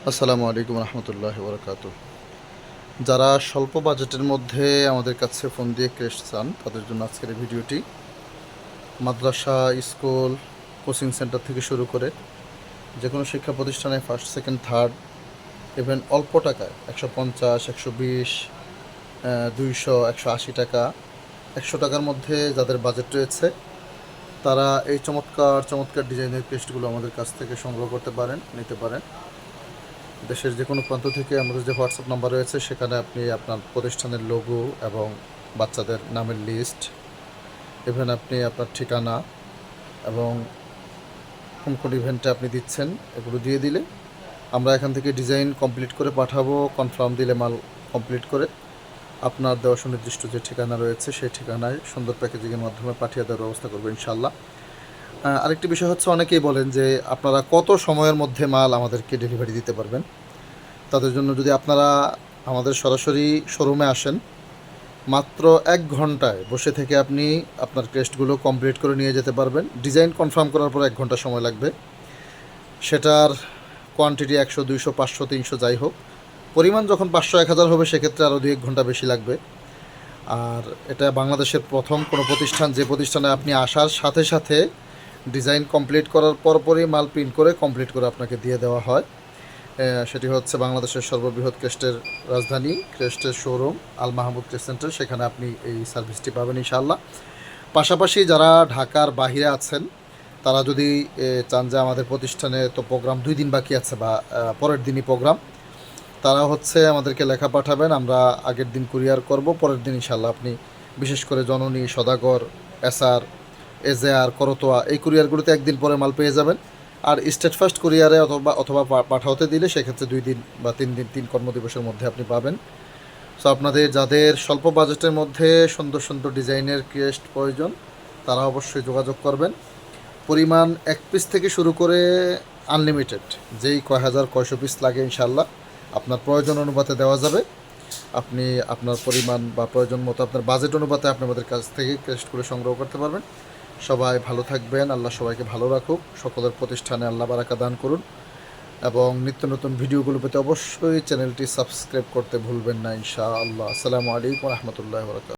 আসসালামু আলাইকুম রহমতুল্লাহি বরকাতুহ। যারা স্বল্প বাজেটের মধ্যে আমাদের কাছে ফোন দিয়ে ক্রেস্ট চান তাদের জন্য আজকের এই ভিডিওটি। মাদ্রাসা, স্কুল, কোচিং সেন্টার থেকে শুরু করে যে কোনো শিক্ষা প্রতিষ্ঠানে ফার্স্ট, সেকেন্ড, থার্ড, ইভেন অল্প টাকায় 150, 120, 200, 180 টাকা, 100 টাকার মধ্যে যাদের বাজেট রয়েছে তারা এই চমৎকার চমৎকার ডিজাইনের ক্রেস্টগুলো আমাদের কাছ থেকে সংগ্রহ করতে পারেন, নিতে পারেন। দেশের যে কোনো প্রান্ত থেকে আমাদের যে হোয়াটসঅ্যাপ নাম্বার রয়েছে সেখানে আপনি আপনার প্রতিষ্ঠানের লোগো এবং বাচ্চাদের নামের লিস্ট, ইভেন আপনি আপনার ঠিকানা এবং কোন কোন ইভেন্টে আপনি দিচ্ছেন এগুলো দিয়ে দিলে আমরা এখান থেকে ডিজাইন কমপ্লিট করে পাঠাবো। কনফার্ম দিলে মাল কমপ্লিট করে আপনার দেওয়া সুনির্দিষ্ট যে ঠিকানা রয়েছে সেই ঠিকানায় সুন্দর প্যাকেজিংয়ের মাধ্যমে পাঠিয়ে দেওয়ার ব্যবস্থা করবো ইনশাল্লাহ। আরেকটি বিষয় হচ্ছে, অনেকেই বলেন যে আপনারা কত সময়ের মধ্যে মাল আমাদেরকে ডেলিভারি দিতে পারবেন। তাদের জন্য যদি আপনারা আমাদের সরাসরি শোরুমে আসেন, মাত্র 1 ঘন্টায় বসে থেকে আপনি আপনার ক্রেস্টগুলো কমপ্লিট করে নিয়ে যেতে পারবেন। ডিজাইন কনফার্ম করার পর 1 ঘন্টা সময় লাগবে। সেটার কোয়ান্টিটি 100, 200, 500, 300 যাই হোক, পরিমাণ যখন 500, 1000 হবে সেক্ষেত্রে আরও 2-1 ঘন্টা বেশি লাগবে। আর এটা বাংলাদেশের প্রথম কোনো প্রতিষ্ঠান যে প্রতিষ্ঠানে আপনি আসার সাথে সাথে ডিজাইন কমপ্লিট করার পরপরই মাল প্রিন্ট করে কমপ্লিট করে আপনাকে দিয়ে দেওয়া হয়। সেটি হচ্ছে বাংলাদেশের সর্ববৃহৎ ক্রেস্টের রাজধানী, ক্রেস্টের showroom Al Mahmud crest centre. সেখানে আপনি এই সার্ভিসটি পাবেন ইনশাআল্লাহ। পাশাপাশি যারা ঢাকার বাহিরে আছেন তারা যদি চান যে আমাদের প্রতিষ্ঠানে তো প্রোগ্রাম 2 দিন বাকি আছে বা পরের দিনই প্রোগ্রাম, তারা হচ্ছে আমাদেরকে লেখা পাঠাবেন, আমরা আগের দিন কুরিয়ার করব, পরের দিন ইনশাআল্লাহ আপনি বিশেষ করে জননী, সদাগর, এসআর, এজেআর, করতোয়া এই কুরিয়ারগুলোতে 1 দিন পরে মাল পেয়ে যাবেন। আর স্টেট ফার্স্ট কুরিয়ারে অথবা পাঠাতে দিলে সেক্ষেত্রে 2 দিন বা 3 দিন, 3 কর্মদিবসের মধ্যে আপনি পাবেন। সো আপনাদের যাদের স্বল্প বাজেটের মধ্যে সুন্দর সুন্দর ডিজাইনের ক্রেস্ট প্রয়োজন তারা অবশ্যই যোগাযোগ করবেন। পরিমাণ 1 পিস থেকে শুরু করে আনলিমিটেড, যেই কয় হাজার কয়শো পিস লাগে ইনশাল্লাহ আপনার প্রয়োজন অনুপাতে দেওয়া যাবে। আপনি আপনার পরিমাণ বা প্রয়োজন মতো আপনার বাজেট অনুপাতে আপনি আমাদের কাছ থেকে ক্রেস্টগুলো সংগ্রহ করতে পারবেন। সবাই ভালো থাকবেন, আল্লাহ সবাইকে ভালো রাখুক, সকলের প্রতিষ্ঠানে আল্লাহ বারাকা দান করুন এবং নিত্য নতুন ভিডিওগুলো পেতে অবশ্যই চ্যানেলটি সাবস্ক্রাইব করতে ভুলবেন না ইনশাআল্লাহ। আসসালামু আলাইকুম রহমতুল্লাহ বরকাতুহু।